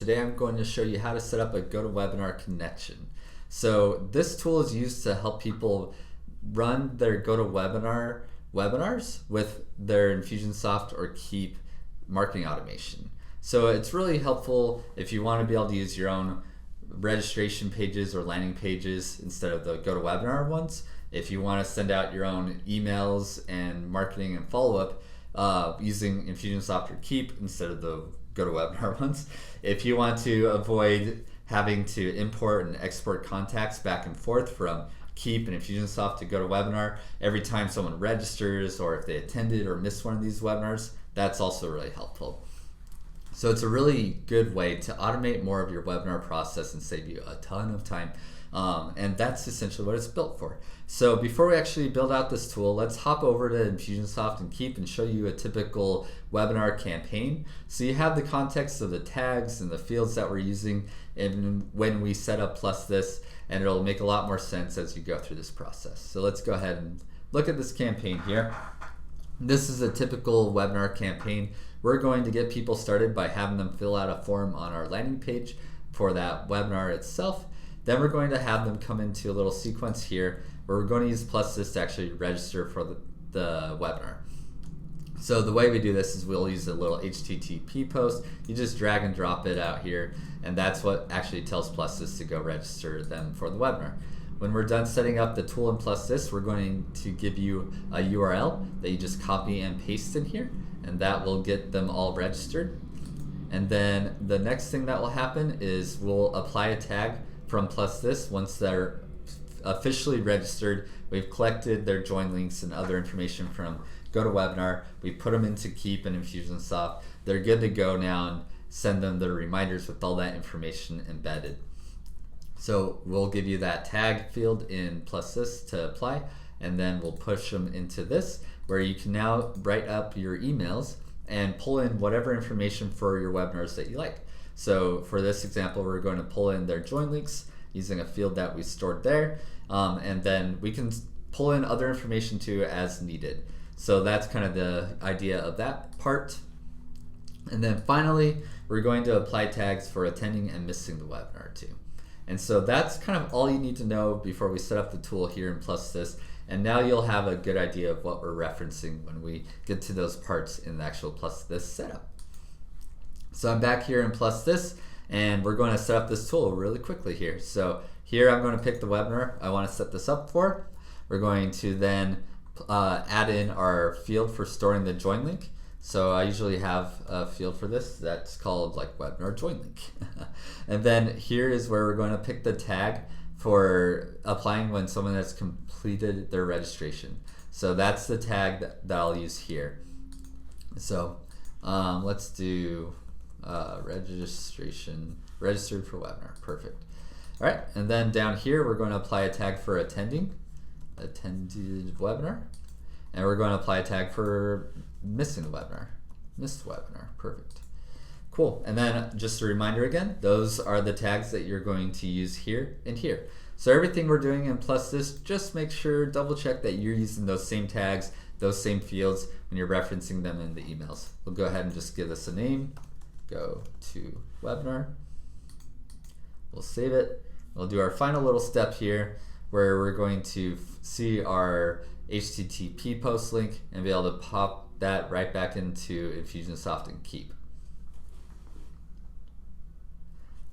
Today I'm going to show you how to set up a GoToWebinar Connection. So this tool is used to help people run their GoToWebinar webinars with their Infusionsoft or Keep marketing automation. So it's really helpful if you want to be able to use your own registration pages or landing pages instead of the GoToWebinar ones. If you want to send out your own emails and marketing and follow-up using Infusionsoft or Keep instead of the GoToWebinar ones. If you want to avoid having to import and export contacts back and forth from Keep and Infusionsoft to GoToWebinar every time someone registers, or if they attended or missed one of these webinars, that's also really helpful. So it's a really good way to automate more of your webinar process and save you a ton of time. And that's essentially what it's built for. So before we actually build out this tool, let's hop over to Infusionsoft and Keep and show you a typical webinar campaign. So you have the context of the tags and the fields that we're using and when we set up plus this, and it'll make a lot more sense as you go through this process. So let's go ahead and look at this campaign here. This is a typical webinar campaign. We're going to get people started by having them fill out a form on our landing page for that webinar itself. Then we're going to have them come into a little sequence here where we're going to use plus this to actually register for the webinar. So the way we do this is we'll use a little HTTP post. You just drag and drop it out here, and that's what actually tells plus this to go register them for the webinar. When we're done setting up the tool in plus this, we're going to give you a URL that you just copy and paste in here, and that will get them all registered. And then the next thing that will happen is we'll apply a tag from plus this. Once they're officially registered, we've collected their join links and other information from GoToWebinar. We put them into Keep and Infusionsoft. They're good to go now, and send them the reminders with all that information embedded. So we'll give you that tag field in plus this to apply, and then we'll push them into this where you can now write up your emails and pull in whatever information for your webinars that you like. So for this example, we're going to pull in their join links using a field that we stored there, and then we can pull in other information too as needed. So that's kind of the idea of that part. And then finally, we're going to apply tags for attending and missing the webinar too. And so that's kind of all you need to know before we set up the tool here in plus this. And now you'll have a good idea of what we're referencing when we get to those parts in the actual plus this setup. So I'm back here in plus this, and we're going to set up this tool really quickly here. So here I'm going to pick the webinar I want to set this up for. We're going to then add in our field for storing the join link. So I usually have a field for this that's called like webinar join link. And then here is where we're going to pick the tag for applying when someone has completed their registration. So that's the tag that I'll use here. So let's do registered for webinar. Perfect. All right, and then down here we're going to apply a tag for attended webinar, and we're going to apply a tag for missed webinar. Perfect. Cool. And then just a reminder again, those are the tags that you're going to use here and here. So everything we're doing in plus this, just make sure, double check that you're using those same tags, those same fields when you're referencing them in the emails. We'll go ahead and just give this a name. GoToWebinar. We'll save it. We'll do our final little step here where we're going to see our HTTP post link and be able to pop that right back into Infusionsoft and Keep.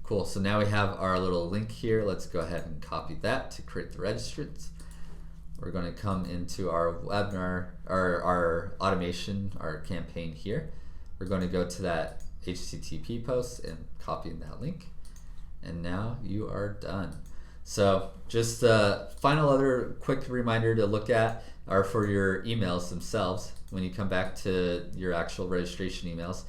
Cool, so now we have our little link here. Let's go ahead and copy that to create the registrants. We're going to come into our webinar, our automation, our campaign here. We're going to go to that HTTP post and copy that link. And now you are done. So just a final other quick reminder to look at are for your emails themselves. When you come back to your actual registration emails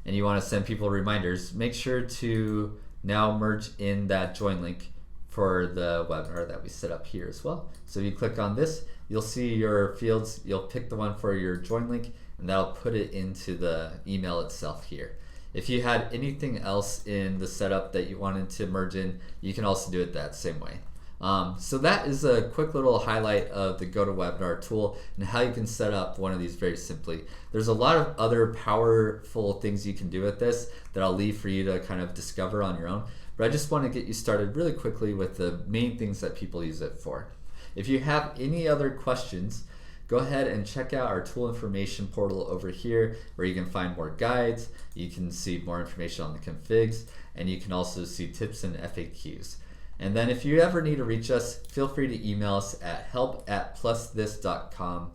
and you want to send people reminders, make sure to now merge in that join link for the webinar that we set up here as well. So if you click on this, you'll see your fields. You'll pick the one for your join link, and that'll put it into the email itself here. If you had anything else in the setup that you wanted to merge in, you can also do it that same way. So that is a quick little highlight of the GoToWebinar tool and how you can set up one of these very simply. There's a lot of other powerful things you can do with this that I'll leave for you to kind of discover on your own, but I just want to get you started really quickly with the main things that people use it for. If you have any other questions, go ahead and check out our tool information portal over here where you can find more guides, you can see more information on the configs, and you can also see tips and FAQs. And then if you ever need to reach us, feel free to email us at help@plusthis.com.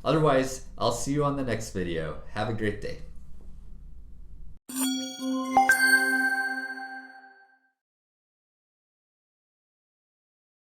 Otherwise, I'll see you on the next video. Have a great day.